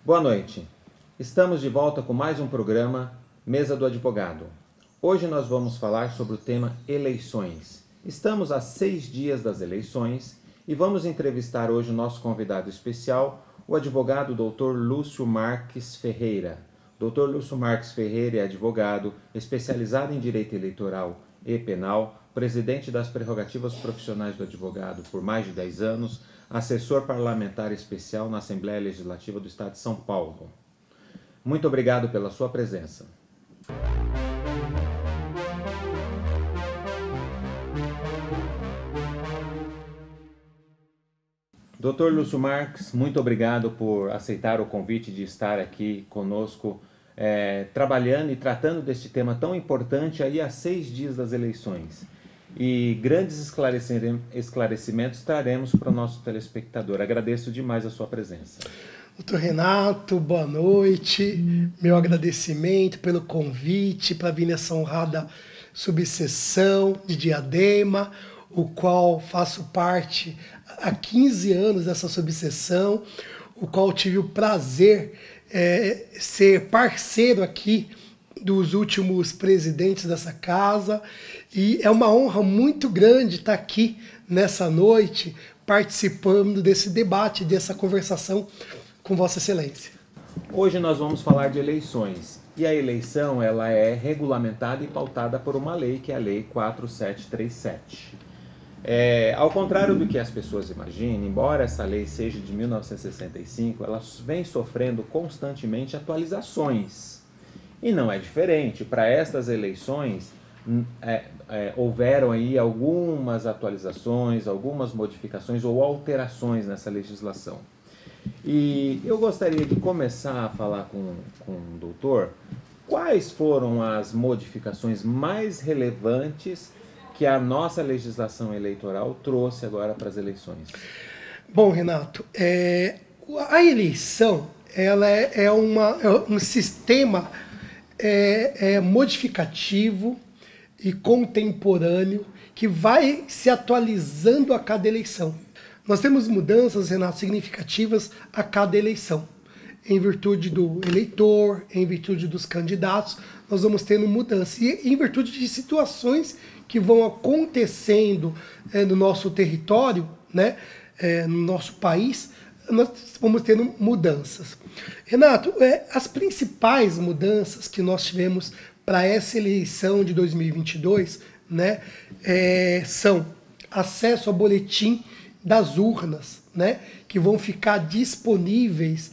Boa noite. Estamos de volta com mais um programa Mesa do Advogado. Hoje nós vamos falar sobre o tema eleições. Estamos a 6 dias das eleições e vamos entrevistar hoje o nosso convidado especial, o advogado Dr. Lúcio Marques Ferreira. Dr. Lúcio Marques Ferreira é advogado, especializado em direito eleitoral e penal, presidente das prerrogativas profissionais do advogado por mais de 10 anos, assessor parlamentar especial na Assembleia Legislativa do Estado de São Paulo. Muito obrigado pela sua presença. Dr. Lúcio Marques, muito obrigado por aceitar o convite de estar aqui conosco, trabalhando e tratando deste tema tão importante aí a 6 dias das eleições. E grandes esclarecimentos traremos para o nosso telespectador. Agradeço demais a sua presença. Doutor Renato, boa noite. Meu agradecimento pelo convite para vir nessa honrada subseção de Diadema, o qual faço parte há 15 anos dessa subseção, o qual tive o prazer ser parceiro aqui dos últimos presidentes dessa casa, e é uma honra muito grande estar aqui nessa noite participando desse debate, dessa conversação com Vossa Excelência. Hoje nós vamos falar de eleições, e a eleição ela é regulamentada e pautada por uma lei, que é a Lei 4737. Ao contrário do que as pessoas imaginam, embora essa lei seja de 1965, ela vem sofrendo constantemente atualizações. E não é diferente. Para estas eleições, houveram aí algumas atualizações, algumas modificações ou alterações nessa legislação. E eu gostaria de começar a falar com o doutor quais foram as modificações mais relevantes que a nossa legislação eleitoral trouxe agora para as eleições. Bom, Renato, a eleição ela é um sistema modificativo e contemporâneo que vai se atualizando a cada eleição. Nós temos mudanças, Renato, significativas a cada eleição. Em virtude do eleitor, em virtude dos candidatos, nós vamos tendo mudanças. E em virtude de situações que vão acontecendo no nosso território, né, no nosso país, nós vamos tendo mudanças. Renato, as principais mudanças que nós tivemos para essa eleição de 2022, né, são acesso ao boletim das urnas, né, que vão ficar disponíveis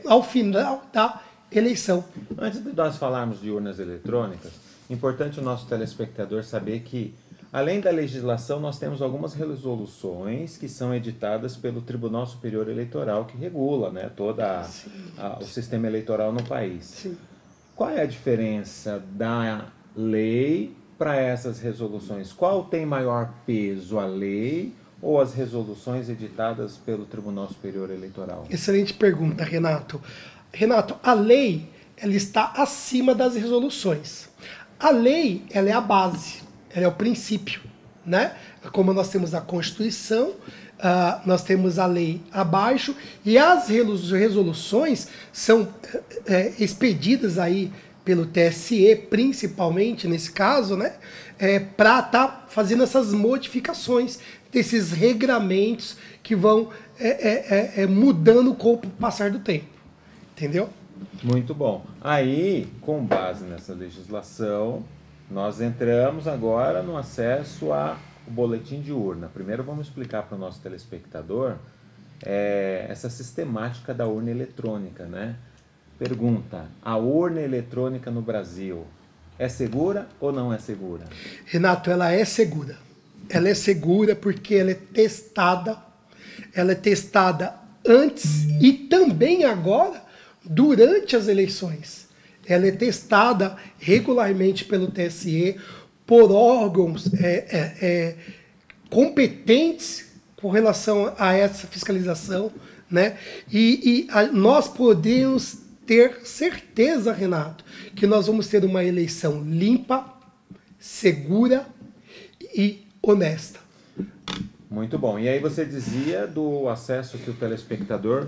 ao final da eleição. Antes de nós falarmos de urnas eletrônicas, é importante o nosso telespectador saber que, além da legislação, nós temos algumas resoluções que são editadas pelo Tribunal Superior Eleitoral, que regula, né, todo o sistema eleitoral no país. Sim. Qual é a diferença da lei para essas resoluções? Qual tem maior peso, a lei ou as resoluções editadas pelo Tribunal Superior Eleitoral? Excelente pergunta, Renato. Renato, a lei ela está acima das resoluções. A lei ela é a base, ela é o princípio, né? Como nós temos a Constituição, nós temos a lei abaixo, e as resoluções são expedidas aí pelo TSE, principalmente nesse caso, né? Para estar fazendo essas modificações desses regramentos que vão mudando com o passar do tempo. Entendeu? Muito bom. Aí, com base nessa legislação, nós entramos agora no acesso ao boletim de urna. Primeiro vamos explicar para o nosso telespectador essa sistemática da urna eletrônica, né? Pergunta: a urna eletrônica no Brasil é segura ou não é segura? Renato, ela é segura. Ela é segura porque ela é testada antes e também agora durante as eleições. Ela é testada regularmente pelo TSE, por órgãos competentes com relação a essa fiscalização, né? Nós podemos ter certeza, Renato, que nós vamos ter uma eleição limpa, segura e honesta. Muito bom. E aí você dizia do acesso que o telespectador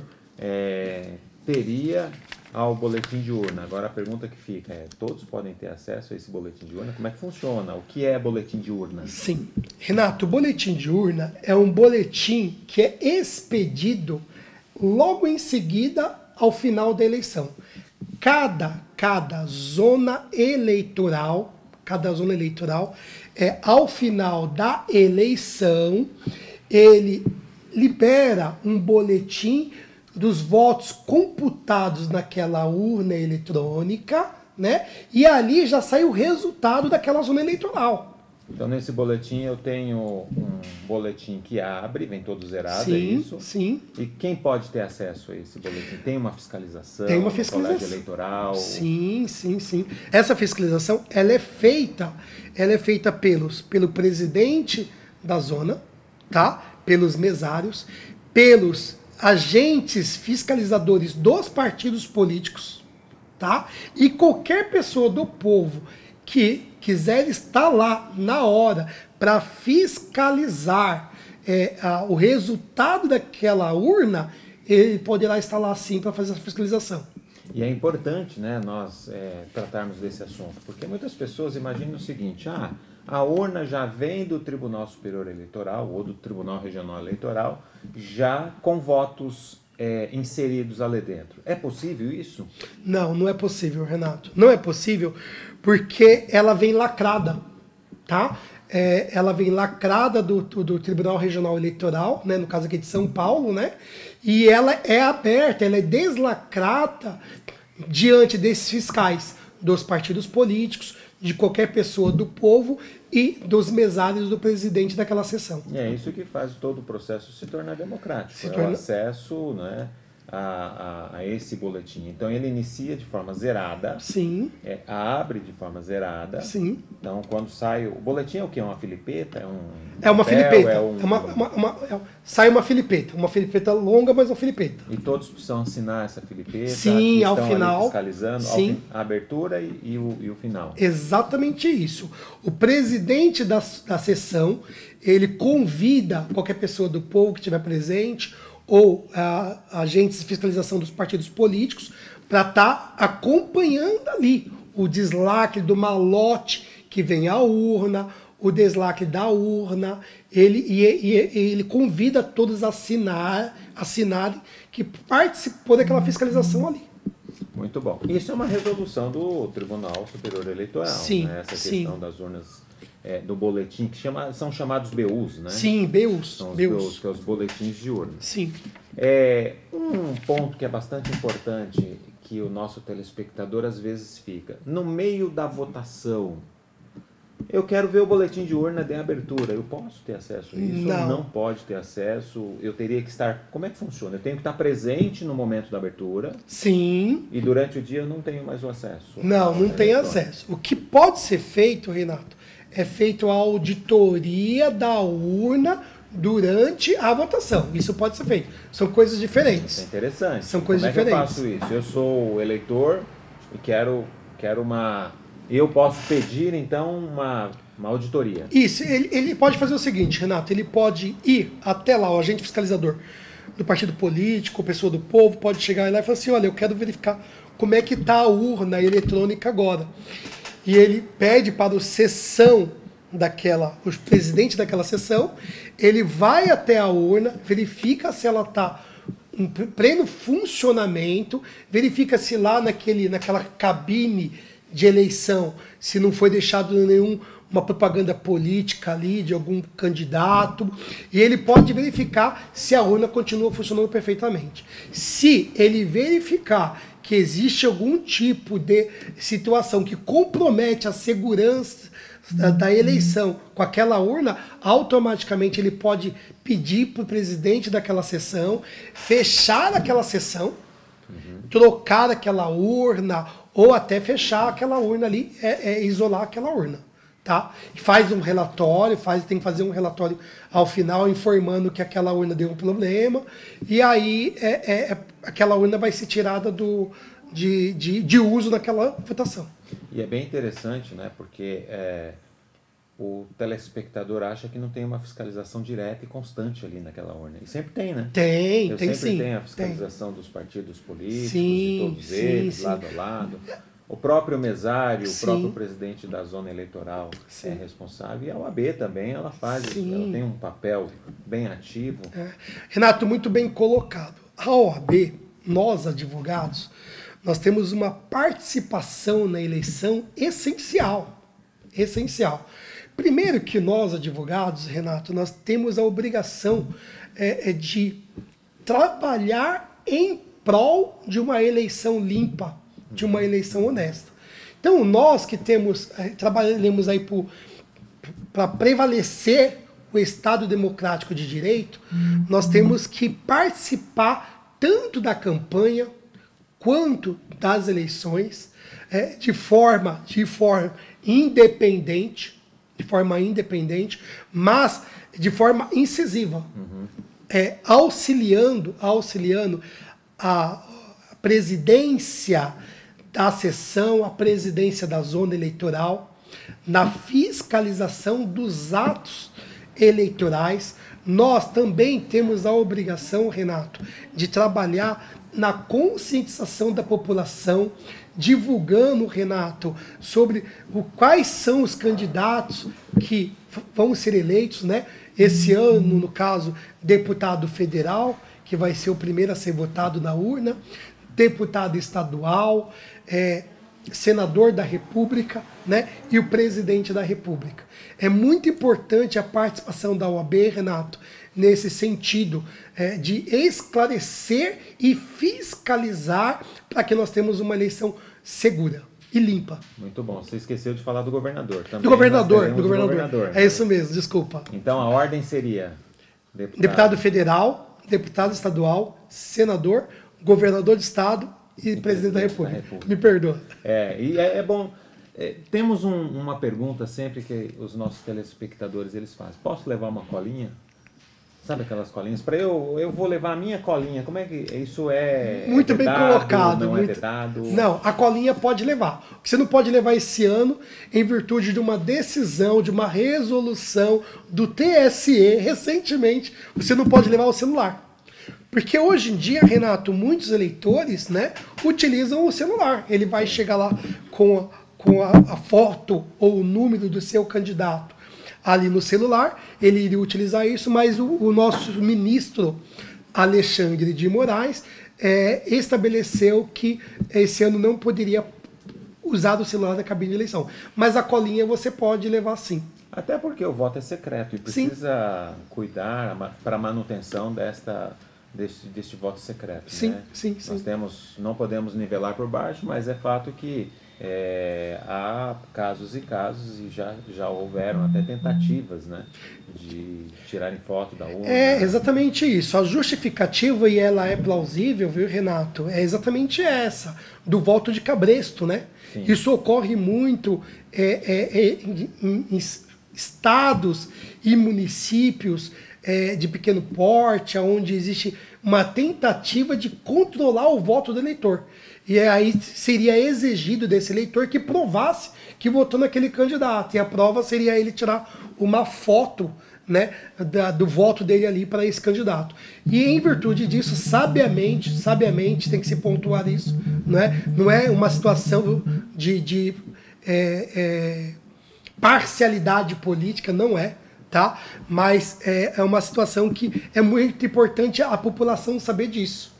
teria ao boletim de urna. Agora a pergunta que fica é, todos podem ter acesso a esse boletim de urna? Como é que funciona? O que é boletim de urna? Sim. Renato, o boletim de urna é um boletim que é expedido logo em seguida ao final da eleição. Cada zona eleitoral, ao final da eleição, ele libera um boletim dos votos computados naquela urna eletrônica, né? E ali já sai o resultado daquela zona eleitoral. Então, nesse boletim, eu tenho um boletim que abre, vem todo zerado, Sim, é isso? Sim. E quem pode ter acesso a esse boletim? Tem uma fiscalização? Tem uma fiscalização. Colégio eleitoral? Sim. Essa fiscalização, ela é feita pelo presidente da zona, tá? Pelos mesários, pelos agentes fiscalizadores dos partidos políticos, tá? E qualquer pessoa do povo que quiser estar lá na hora para fiscalizar o resultado daquela urna, ele poderá estar lá sim para fazer essa fiscalização. E é importante, né, nós tratarmos desse assunto, porque muitas pessoas imaginam o seguinte, a urna já vem do Tribunal Superior Eleitoral ou do Tribunal Regional Eleitoral, já com votos inseridos ali dentro. É possível isso? Não é possível, Renato. Não é possível porque ela vem lacrada, tá? Ela vem lacrada do Tribunal Regional Eleitoral, né, no caso aqui de São Paulo, né? E ela é aberta, ela é deslacrada diante desses fiscais dos partidos políticos, de qualquer pessoa do povo e dos mesários do presidente daquela sessão. E é isso que faz todo o processo se tornar democrático, o acesso, né, a esse boletim. Então ele inicia de forma zerada, sim, abre de forma zerada. Sim. Então quando sai o boletim é o que? É uma filipeta? É uma filipeta. Sai uma filipeta longa, mas uma filipeta. E todos precisam assinar essa filipeta? Sim, ao final. Fiscalizando sim. A abertura e o final. Exatamente isso. O presidente da sessão, ele convida qualquer pessoa do povo que estiver presente ou agentes de fiscalização dos partidos políticos para estar acompanhando ali o deslacre do malote que vem à urna, o deslacre da urna, ele convida todos a assinarem que participou daquela fiscalização ali. Muito bom. Isso é uma resolução do Tribunal Superior Eleitoral, sim, né? Essa questão das urnas do boletim, que são chamados BUs, né? Sim, BUs. São os BUs, que são os boletins de urna. Sim. Um ponto que é bastante importante, que o nosso telespectador às vezes fica, no meio da votação, eu quero ver o boletim de urna de abertura, eu posso ter acesso a isso? Não. Ou não pode ter acesso? Eu teria que estar... Como é que funciona? Eu tenho que estar presente no momento da abertura? Sim. E durante o dia eu não tenho mais o acesso? Não tem acesso. O que pode ser feito, Renato, é feito a auditoria da urna durante a votação. Isso pode ser feito. São coisas diferentes. Isso é interessante. São coisas diferentes. Como é que eu faço isso? Eu sou eleitor e quero uma... Eu posso pedir, então, uma auditoria. Isso. Ele pode fazer o seguinte, Renato. Ele pode ir até lá, o agente fiscalizador do partido político, pessoa do povo, pode chegar lá e falar assim, olha, eu quero verificar como é que está a urna eletrônica agora. E ele pede para o presidente daquela sessão, ele vai até a urna, verifica se ela está em pleno funcionamento, verifica se lá naquela cabine de eleição, se não foi deixado uma propaganda política ali de algum candidato, e ele pode verificar se a urna continua funcionando perfeitamente. Se ele verificar que existe algum tipo de situação que compromete a segurança da eleição com aquela urna, automaticamente ele pode pedir para o presidente daquela sessão fechar aquela sessão, trocar aquela urna, ou até fechar aquela urna ali, isolar aquela urna. Tá? Faz um relatório, tem que fazer um relatório ao final informando que aquela urna deu um problema, e aí aquela urna vai ser tirada de uso naquela votação. E é bem interessante, né? Porque o telespectador acha que não tem uma fiscalização direta e constante ali naquela urna. E sempre tem, né? Tem sempre sim. Tem a fiscalização dos partidos políticos, Sim, de todos eles, lado a lado. O próprio mesário, o próprio presidente da zona eleitoral é responsável. E a OAB também, ela faz isso. Ela tem um papel bem ativo. Renato, muito bem colocado. A OAB, nós advogados, nós temos uma participação na eleição essencial. Essencial. Primeiro que nós advogados, Renato, nós temos a obrigação de trabalhar em prol de uma eleição limpa, de uma eleição honesta. Então, nós que trabalhamos aí para prevalecer o Estado democrático de direito, nós temos que participar tanto da campanha quanto das eleições de forma independente, mas de forma incisiva, auxiliando a presidência da sessão, a presidência da zona eleitoral, na fiscalização dos atos eleitorais. Nós também temos a obrigação, Renato, de trabalhar na conscientização da população, divulgando, Renato, sobre quais são os candidatos que vão ser eleitos, né? Esse ano, no caso, deputado federal, que vai ser o primeiro a ser votado na urna, deputado estadual, senador da República, né, e o presidente da República. É muito importante a participação da OAB, Renato, nesse sentido de esclarecer e fiscalizar para que nós tenhamos uma eleição segura e limpa. Muito bom. Você esqueceu de falar do governador também. Do governador. É isso mesmo, desculpa. Então a ordem seria deputado federal, deputado estadual, senador, governador de estado e presidente da República. Me perdoa. E é bom. Temos uma pergunta sempre que os nossos telespectadores eles fazem. Posso levar uma colinha? Sabe aquelas colinhas? Eu vou levar a minha colinha. Como é que isso é? Muito bem colocado. Não é vedado? Não, a colinha pode levar. O que você não pode levar esse ano, em virtude de uma decisão, de uma resolução do TSE, recentemente, você não pode levar o celular. Porque hoje em dia, Renato, muitos eleitores, né, utilizam o celular. Ele vai chegar lá com a foto ou o número do seu candidato ali no celular, ele iria utilizar isso, mas o nosso ministro Alexandre de Moraes estabeleceu que esse ano não poderia usar o celular na cabine de eleição. Mas a colinha você pode levar sim. Até porque o voto é secreto e precisa cuidar para a manutenção deste voto secreto. Sim, né? sim. Nós não podemos nivelar por baixo, mas é fato que há casos e casos, e já houveram até tentativas, né, de tirarem foto da urna. É exatamente isso. A justificativa, e ela é plausível, viu, Renato, é exatamente essa, do voto de cabresto, né? Sim. Isso ocorre muito em estados e municípios de pequeno porte, onde existe uma tentativa de controlar o voto do eleitor. E aí seria exigido desse eleitor que provasse que votou naquele candidato. E a prova seria ele tirar uma foto, né, do voto dele ali para esse candidato. E em virtude disso, sabiamente tem que se pontuar isso, não é uma situação de parcialidade política, não é. Tá? Mas é uma situação que é muito importante a população saber disso.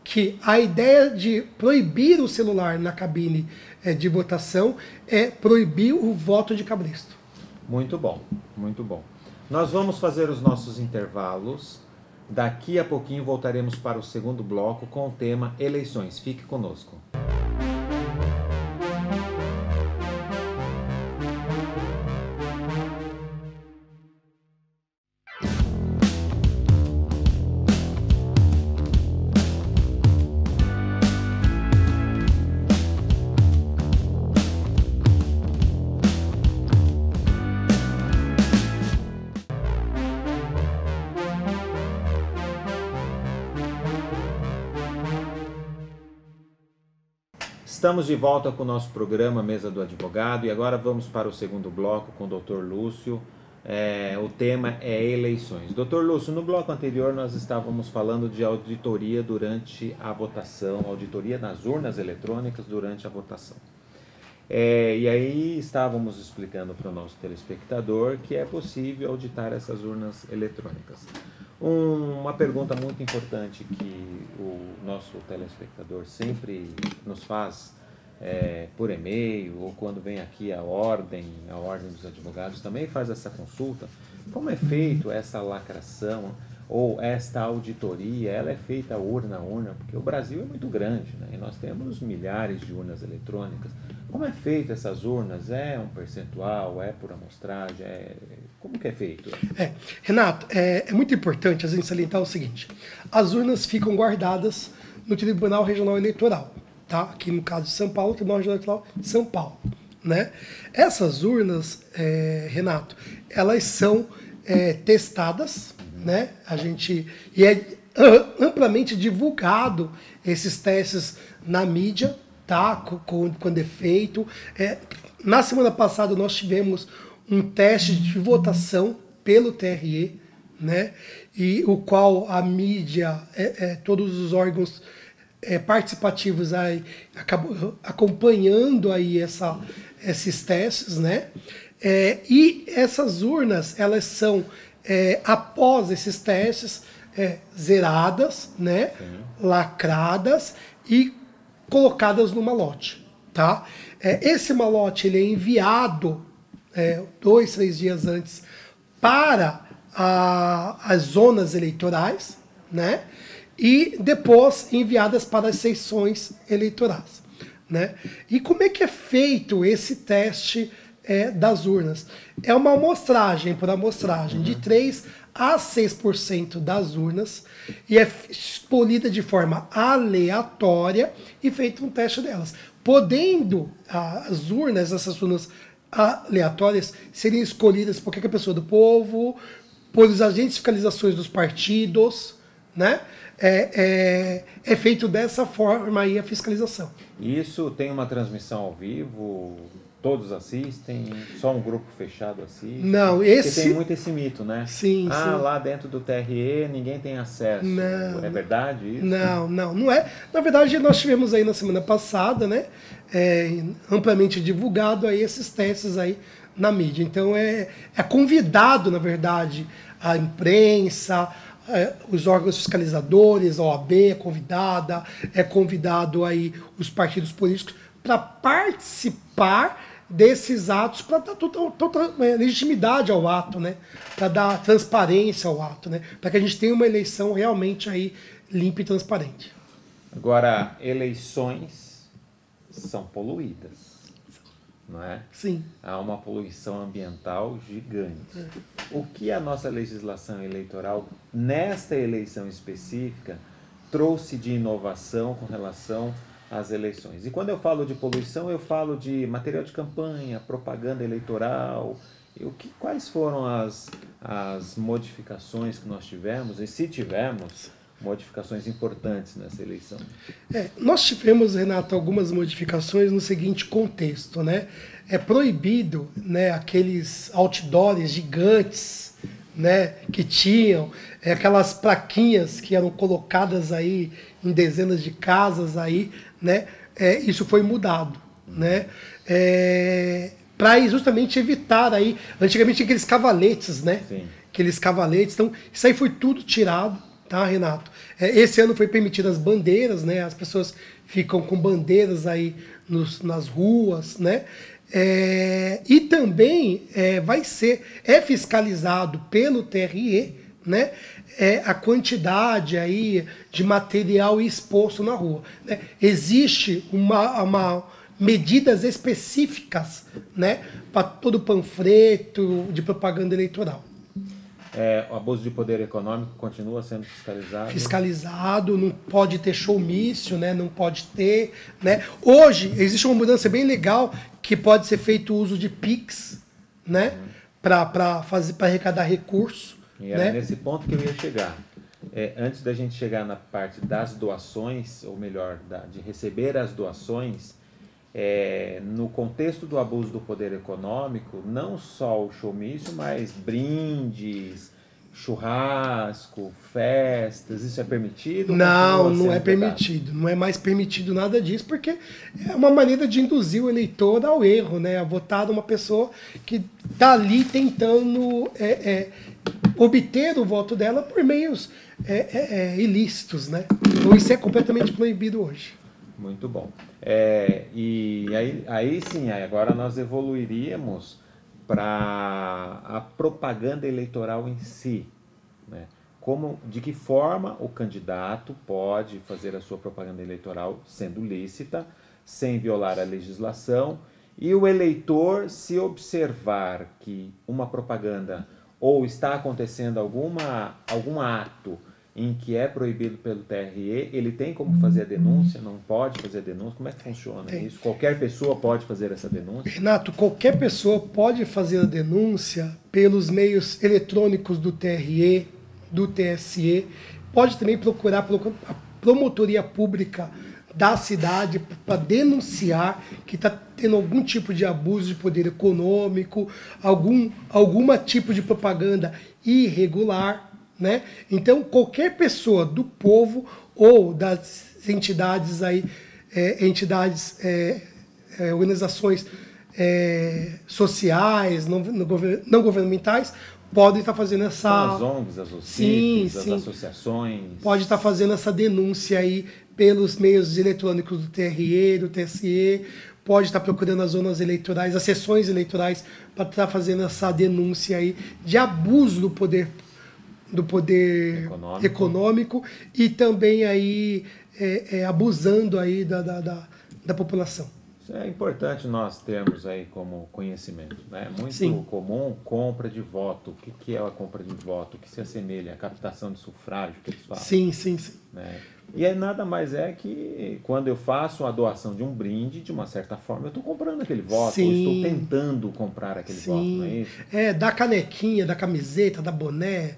Que a ideia de proibir o celular na cabine de votação é proibir o voto de cabresto. Muito bom, muito bom. Nós vamos fazer os nossos intervalos. Daqui a pouquinho voltaremos para o segundo bloco com o tema eleições. Fique conosco. Estamos de volta com o nosso programa Mesa do Advogado e agora vamos para o segundo bloco com o Dr. Lúcio. O tema é eleições. Dr. Lúcio, no bloco anterior nós estávamos falando de auditoria durante a votação, auditoria nas urnas eletrônicas durante a votação. E aí estávamos explicando para o nosso telespectador que é possível auditar essas urnas eletrônicas. Uma pergunta muito importante que o nosso telespectador sempre nos faz por e-mail ou quando vem aqui a ordem dos advogados também faz essa consulta. Como é feito essa lacração ou esta auditoria? Ela é feita urna a urna, porque o Brasil é muito grande, né? E nós temos milhares de urnas eletrônicas. Como é feito essas urnas? É um percentual? É por amostragem? Como que é feito? Renato, é muito importante a gente salientar o seguinte. As urnas ficam guardadas no Tribunal Regional Eleitoral, tá? Aqui no caso de São Paulo, Tribunal Regional Eleitoral de São Paulo, né? Essas urnas, Renato, elas são testadas, né? E é amplamente divulgado esses testes na mídia, tá? Quando é feito. Na semana passada nós tivemos um teste de votação pelo TRE, né? E o qual a mídia, todos os órgãos participativos aí acabam acompanhando aí esses testes, né? E essas urnas, elas são após esses testes zeradas, né? Sim. Lacradas e colocadas no malote, tá? Esse malote ele é enviado 2, 3 dias antes para as zonas eleitorais, né? E depois enviadas para as seções eleitorais, né? E como é que é feito esse teste das urnas? É uma amostragem por amostragem de 3 a 6% das urnas e é escolhida de forma aleatória e feito um teste delas. Podendo essas urnas aleatórias serem escolhidas por qualquer pessoa do povo, por os agentes de fiscalizações dos partidos, né? É feito dessa forma aí a fiscalização. Isso tem uma transmissão ao vivo? Todos assistem? Só um grupo fechado assiste? Não, Porque tem muito esse mito, né? Sim, sim. Lá dentro do TRE ninguém tem acesso. Não. É verdade isso? Não é. Na verdade, nós tivemos aí na semana passada, né? Amplamente divulgado aí esses testes aí na mídia. Então é convidado, na verdade, a imprensa, os órgãos fiscalizadores, a OAB é convidado aí os partidos políticos para participar desses atos, para dar toda legitimidade ao ato, né? Para dar transparência ao ato, né? Para que a gente tenha uma eleição realmente aí limpa e transparente. Agora, eleições são poluídas, não é? Sim. Há uma poluição ambiental gigante. O que a nossa legislação eleitoral, nesta eleição específica, trouxe de inovação com relação às eleições? E quando eu falo de poluição, eu falo de material de campanha, propaganda eleitoral. Quais foram as modificações que nós tivemos, e se tivemos modificações importantes nessa eleição? Nós tivemos, Renato, algumas modificações no seguinte contexto, né? É proibido, né, aqueles outdoors gigantes, né, que tinham aquelas plaquinhas que eram colocadas aí em dezenas de casas aí, né? Isso foi mudado, né? Para justamente evitar aí, antigamente aqueles cavaletes, né? Sim. Aqueles cavaletes, então isso aí foi tudo tirado, tá, Renato? Esse ano foi permitidas as bandeiras, né? As pessoas ficam com bandeiras aí nas ruas, né? E também é fiscalizado pelo TRE, né? A quantidade aí de material exposto na rua, né? Existe uma medidas específicas, né, para todo panfleto de propaganda eleitoral. O abuso de poder econômico continua sendo fiscalizado? Fiscalizado, não pode ter showmício, né, não pode ter, né. Hoje existe uma mudança bem legal que pode ser feito o uso de PIX, né, para arrecadar recursos. E era nesse ponto que eu ia chegar. Antes da gente chegar na parte das doações, ou melhor, de receber as doações, no contexto do abuso do poder econômico, não só o showmício, mas brindes, churrasco, festas, isso é permitido? Não, Continua não é sendo vedado? permitido. Não é mais permitido nada disso, porque é uma maneira de induzir o eleitor ao erro, né? A votar numa pessoa que está ali tentando obter o voto dela por meios ilícitos, né? Então isso é completamente proibido hoje. Muito bom. E aí sim, agora nós evoluiríamos para a propaganda eleitoral em si, né? De que forma o candidato pode fazer a sua propaganda eleitoral sendo lícita, sem violar a legislação, e o eleitor, se observar que uma propaganda ou está acontecendo algum ato em que é proibido pelo TRE, ele tem como fazer a denúncia, não pode fazer a denúncia? Como é que funciona isso? Qualquer pessoa pode fazer essa denúncia? Renato, qualquer pessoa pode fazer a denúncia pelos meios eletrônicos do TRE, do TSE, pode também procurar a promotoria pública da cidade para denunciar que está tendo algum tipo de abuso de poder econômico, alguma tipo de propaganda irregular, né? Então, qualquer pessoa do povo ou das entidades aí, organizações sociais, não governamentais, podem estar fazendo essa... São as ONGs, as OCIPs, as associações... Pode estar fazendo essa denúncia aí pelos meios eletrônicos do TRE, do TSE, pode estar procurando as zonas eleitorais, as sessões eleitorais, para estar fazendo essa denúncia aí de abuso do poder econômico e também aí abusando aí da população. Isso é importante nós termos aí como conhecimento, né? Muito comum compra de voto. O que é a compra de voto? O que se assemelha à captação de sufrágio que eles falam? Sim. Né? E aí nada mais é que quando eu faço a doação de um brinde, de uma certa forma, eu estou comprando aquele voto, ou estou tentando comprar aquele voto, não é isso? Da canequinha, da camiseta, da boné,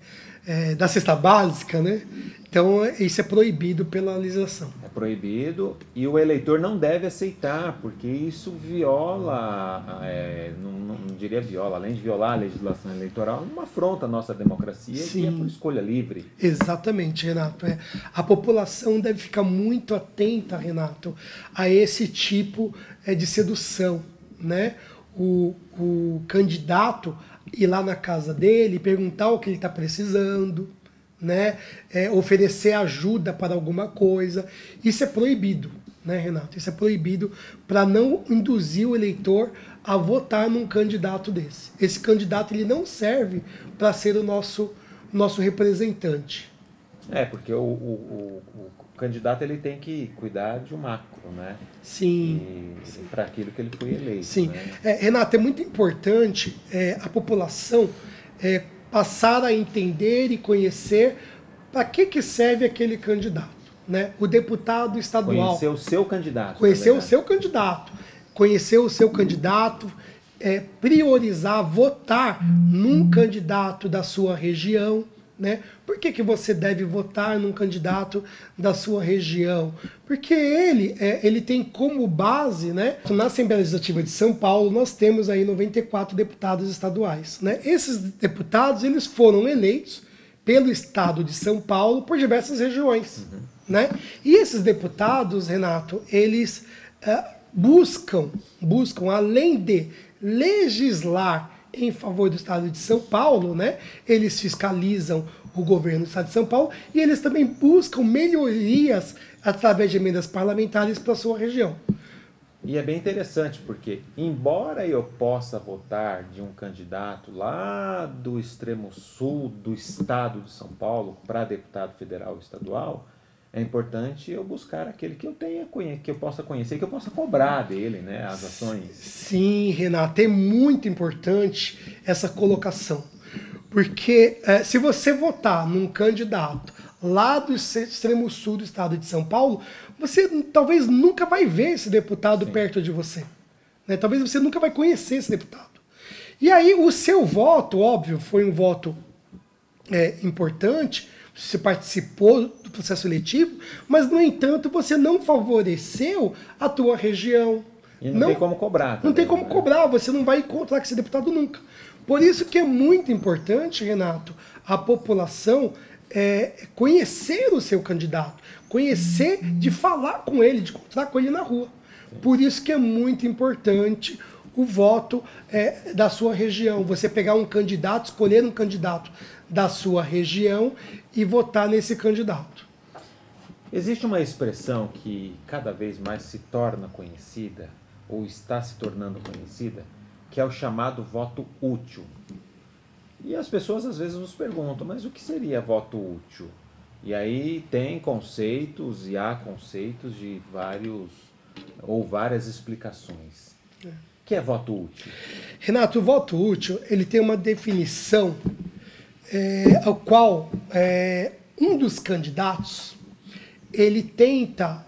da cesta básica, né? Então isso é proibido pela legislação. É proibido e o eleitor não deve aceitar, porque isso viola, não diria viola, além de violar a legislação eleitoral, uma afronta à nossa democracia, que é por escolha livre. Exatamente, Renato. A população deve ficar muito atenta, Renato, a esse tipo de sedução, né? O candidato ir lá na casa dele, perguntar o que ele está precisando, né? Oferecer ajuda para alguma coisa. Isso é proibido, né, Renato? Isso é proibido para não induzir o eleitor a votar num candidato desse. Esse candidato ele não serve para ser o nosso representante. Porque o candidato ele tem que cuidar de um macro, né? Sim. Para aquilo que ele foi eleito. Sim. Né? Renato, é muito importante a população passar a entender e conhecer para que serve aquele candidato, né? O deputado estadual. Conhecer o seu candidato. Conhecer o seu candidato. Conhecer o seu candidato, priorizar, votar num candidato da sua região, né? Por que você deve votar num candidato da sua região? Porque ele tem como base, né? Na Assembleia Legislativa de São Paulo, nós temos aí 94 deputados estaduais, né? Esses deputados, eles foram eleitos pelo estado de São Paulo por diversas regiões, né? E esses deputados, Renato, eles buscam, além de legislar em favor do estado de São Paulo, né? Eles fiscalizam o governo do estado de São Paulo e eles também buscam melhorias através de emendas parlamentares para a sua região. E é bem interessante, porque embora eu possa votar de um candidato lá do extremo sul do estado de São Paulo para deputado federal ou estadual, é importante eu buscar aquele que eu possa conhecer, que eu possa cobrar dele, né, as ações. Sim, Renato, é muito importante essa colocação. Porque se você votar num candidato lá do extremo sul do estado de São Paulo, você talvez nunca vai ver esse deputado perto de você, né? Talvez você nunca vai conhecer esse deputado. E aí o seu voto, óbvio, foi um voto importante, você participou do processo eletivo, mas, no entanto, você não favoreceu a tua região, E não tem como cobrar também, não tem como né? cobrar, você não vai encontrar com esse deputado nunca. Por isso que é muito importante, Renato, a população conhecer o seu candidato, conhecer, de falar com ele, de encontrar com ele na rua. Por isso que é muito importante o voto da sua região. Você pegar um candidato, escolher um candidato da sua região e votar nesse candidato. Existe uma expressão que cada vez mais se torna conhecida, ou está se tornando conhecida, que é o chamado voto útil. E as pessoas às vezes nos perguntam, mas o que seria voto útil? E aí tem conceitos e há conceitos de várias explicações. O que é voto útil? Renato, o voto útil, ele tem uma definição ao qual um dos candidatos, ele tenta,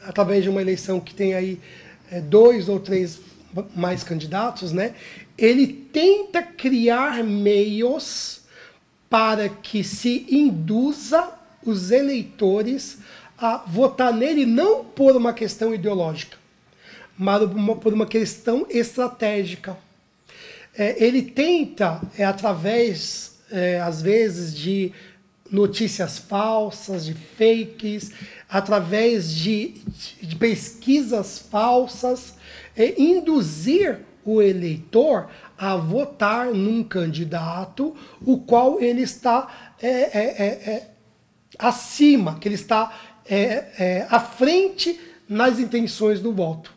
através de uma eleição que tem aí 2 ou 3 mais candidatos, né? Ele tenta criar meios para que se induza os eleitores a votar nele não por uma questão ideológica, mas por uma questão estratégica. Ele tenta, através, às vezes, de notícias falsas, de fakes, através de pesquisas falsas, induzir o eleitor a votar num candidato o qual ele está acima, que ele está à frente nas intenções do voto.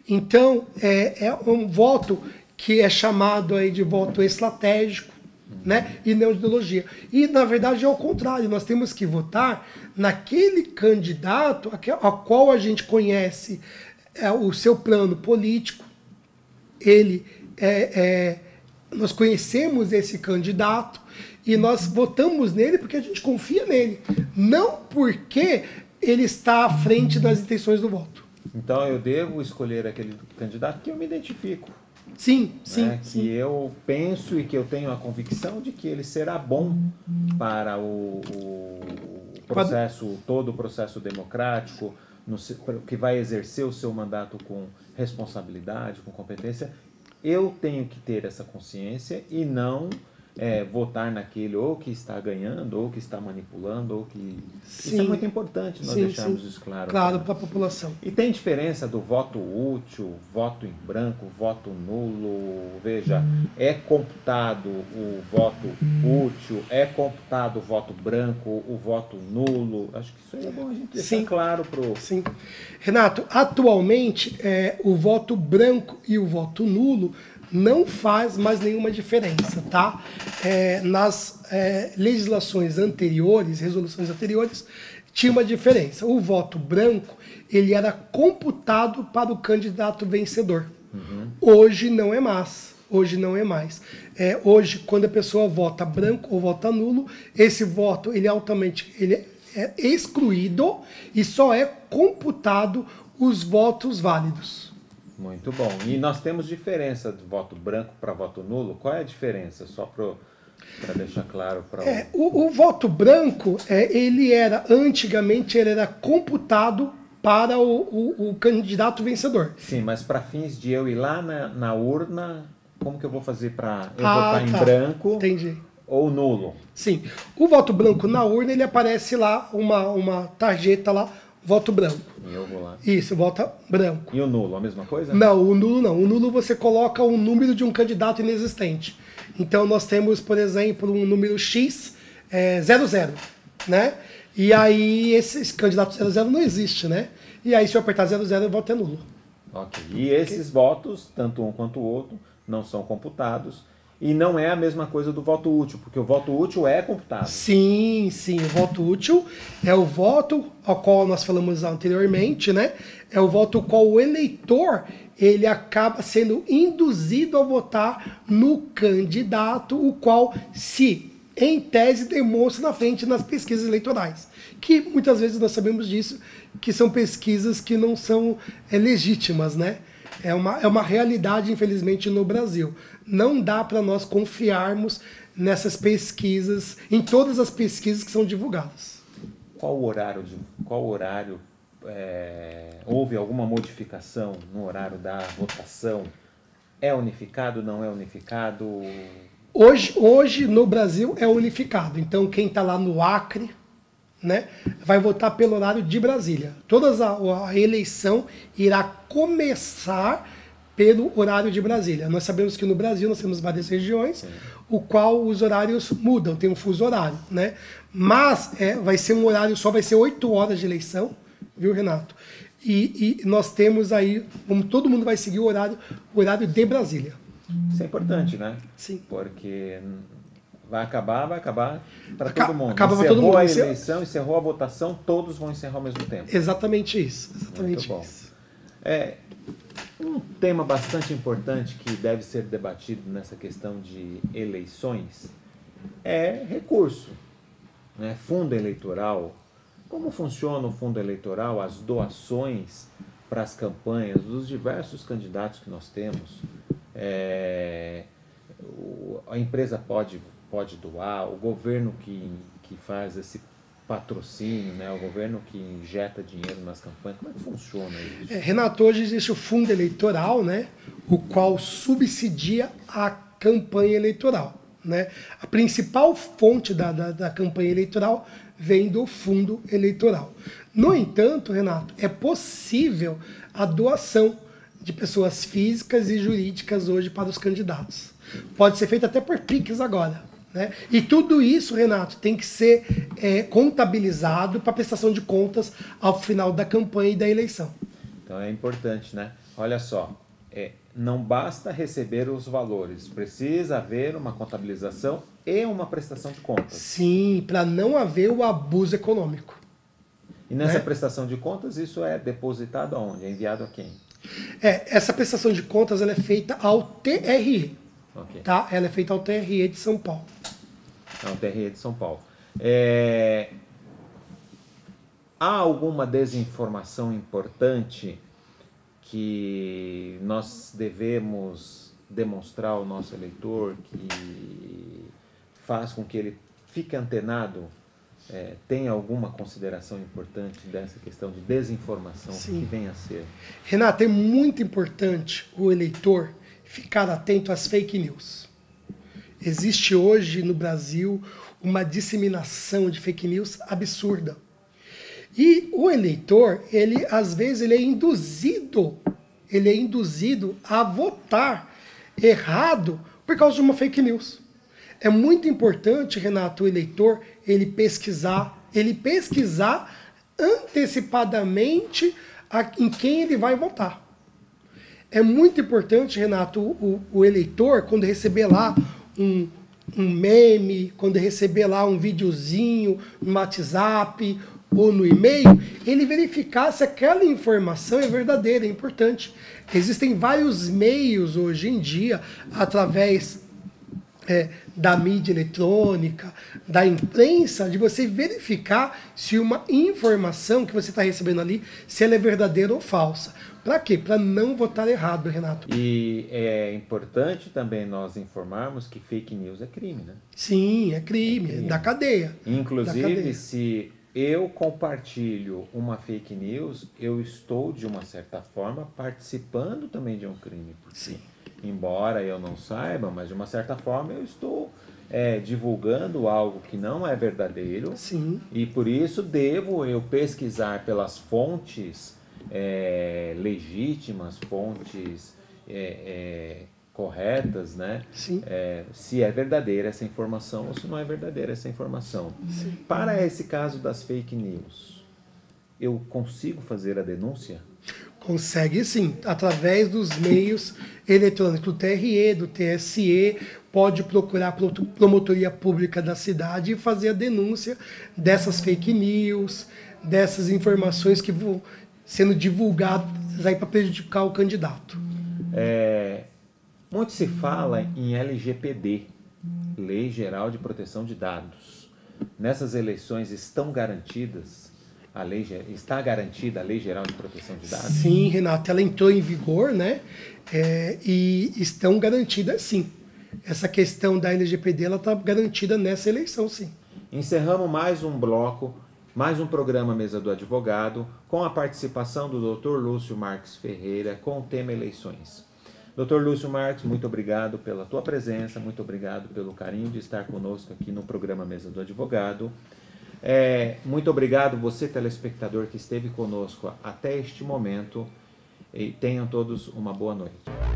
Então, é um voto que é chamado aí de voto estratégico, né? E não de ideologia. E, na verdade, é o contrário. Nós temos que votar naquele candidato a qual a gente conhece o seu plano político. Nós conhecemos esse candidato e nós votamos nele porque a gente confia nele, não porque ele está à frente das intenções do voto. Então eu devo escolher aquele candidato que eu me identifico. Sim, sim, né? sim. Que eu penso e que eu tenho a convicção de que ele será bom para o processo, todo o processo democrático, que vai exercer o seu mandato com responsabilidade, com competência. Eu tenho que ter essa consciência e não votar naquele ou que está ganhando, ou que está manipulando, ou que... Sim. Isso é muito importante nós deixarmos isso claro. Claro, para a população. E tem diferença do voto útil, voto em branco, voto nulo? Veja, é computado o voto útil, é computado o voto branco, o voto nulo? Acho que isso aí é bom a gente deixar claro para o... Sim. Renato, atualmente o voto branco e o voto nulo não faz mais nenhuma diferença, tá? Nas legislações anteriores, resoluções anteriores, tinha uma diferença. O voto branco, ele era computado para o candidato vencedor. Hoje não é mais. Hoje não é mais. Hoje, quando a pessoa vota branco ou vota nulo, esse voto, ele é excluído e só é computado os votos válidos. Muito bom. E nós temos diferença de voto branco para voto nulo? Qual é a diferença? Só para deixar claro para o voto branco, antigamente ele era computado para o candidato vencedor. Sim, mas para fins de eu ir lá na urna, como que eu vou fazer para eu votar em branco? Entendi. Ou nulo? Sim. O voto branco na urna, ele aparece lá, uma tarjeta lá, voto branco. E eu vou lá. Isso, vota branco. E o nulo, a mesma coisa? Não, o nulo não. O nulo você coloca o número de um candidato inexistente. Então nós temos, por exemplo, um número X, 00, né? E aí esse candidato 00 não existe, né? E aí se eu apertar 00, o voto é nulo. Ok. E esses votos, tanto um quanto o outro, não são computados. E não é a mesma coisa do voto útil, porque o voto útil é computado. Sim, sim. O voto útil é o voto ao qual nós falamos anteriormente, né? É o voto ao qual o eleitor ele acaba sendo induzido a votar no candidato, o qual se, em tese, demonstra na frente nas pesquisas eleitorais. Que muitas vezes nós sabemos disso, que são pesquisas que não são legítimas, né? É uma realidade, infelizmente, no Brasil. Não dá para nós confiarmos nessas pesquisas, em todas as pesquisas que são divulgadas. Qual horário houve alguma modificação no horário da votação? É unificado, não é unificado? Hoje no Brasil é unificado. Então quem está lá no Acre, né, vai votar pelo horário de Brasília. A eleição irá começar pelo horário de Brasília. Nós sabemos que no Brasil nós temos várias regiões, sim, o qual os horários mudam, tem um fuso horário, né? Mas vai ser um horário, só vai ser 8 horas de eleição, viu, Renato? E nós temos aí, como todo mundo vai seguir o horário de Brasília. Isso é importante, né? Sim. Porque vai acabar para todo mundo. Acaba para todo mundo. Encerrou a eleição, encerrou a votação, todos vão encerrar ao mesmo tempo. Exatamente isso. Exatamente muito bom. Isso. Um tema bastante importante que deve ser debatido nessa questão de eleições é recurso, né? Fundo eleitoral. Como funciona o fundo eleitoral, as doações para as campanhas dos diversos candidatos que nós temos? A empresa pode doar, o governo que faz esse patrocínio, né? O governo que injeta dinheiro nas campanhas, como é que funciona isso? Renato, hoje existe o fundo eleitoral, né? O qual subsidia a campanha eleitoral, né? A principal fonte da campanha eleitoral vem do fundo eleitoral. No entanto, Renato, é possível a doação de pessoas físicas e jurídicas hoje para os candidatos. Pode ser feito até por Pix agora, né? E tudo isso, Renato, tem que ser contabilizado para prestação de contas ao final da campanha e da eleição. Então é importante, né? Olha só, não basta receber os valores, precisa haver uma contabilização e uma prestação de contas. Sim, para não haver o abuso econômico. E nessa prestação de contas, isso é depositado aonde? É enviado a quem? Essa prestação de contas ela é feita ao TRE. Okay. Tá? Ela é feita ao TRE de São Paulo. Ao TRE de São Paulo. Há alguma desinformação importante que nós devemos demonstrar ao nosso eleitor, que faz com que ele fique antenado? Tem alguma consideração importante dessa questão de desinformação? Sim. Que venha a ser? Renato, é muito importante o eleitor ficar atento às fake news. Existe hoje no Brasil uma disseminação de fake news absurda. E o eleitor, às vezes, ele é induzido a votar errado por causa de uma fake news. É muito importante, Renato, o eleitor, ele pesquisar antecipadamente em quem ele vai votar. É muito importante, Renato, o eleitor, quando receber lá um meme, quando receber lá um videozinho no WhatsApp ou no e-mail, ele verificar se aquela informação é verdadeira, é importante. Existem vários meios hoje em dia, através da mídia eletrônica, da imprensa, de você verificar se uma informação que você está recebendo ali, se ela é verdadeira ou falsa. Para quê? Para não votar errado, Renato. E é importante também nós informarmos que fake news é crime, né? Sim, é crime. Da cadeia. Inclusive, se eu compartilho uma fake news, eu estou, de uma certa forma, participando também de um crime. Sim. Embora eu não saiba, mas de uma certa forma eu estou divulgando algo que não é verdadeiro. Sim. E por isso devo eu pesquisar pelas fontes legítimas, fontes corretas, né? Sim. Se é verdadeira essa informação ou se não é verdadeira essa informação. Sim. Para esse caso das fake news, eu consigo fazer a denúncia? Consegue sim, através dos meios eletrônicos do TRE, do TSE, pode procurar a promotoria pública da cidade e fazer a denúncia dessas fake news, dessas informações que vão sendo divulgadas aí para prejudicar o candidato. Muito se fala em LGPD, Lei Geral de Proteção de Dados. Nessas eleições estão garantidas? Está garantida a Lei Geral de Proteção de Dados? Sim, Renato, ela entrou em vigor, né? E estão garantidas, sim. Essa questão da LGPD está garantida nessa eleição, sim. Encerramos mais um bloco Mais um programa Mesa do Advogado, com a participação do Dr. Lúcio Marques Ferreira, com o tema eleições. Dr. Lúcio Marques, muito obrigado pela tua presença, muito obrigado pelo carinho de estar conosco aqui no programa Mesa do Advogado. Muito obrigado você, telespectador, que esteve conosco até este momento, e tenham todos uma boa noite.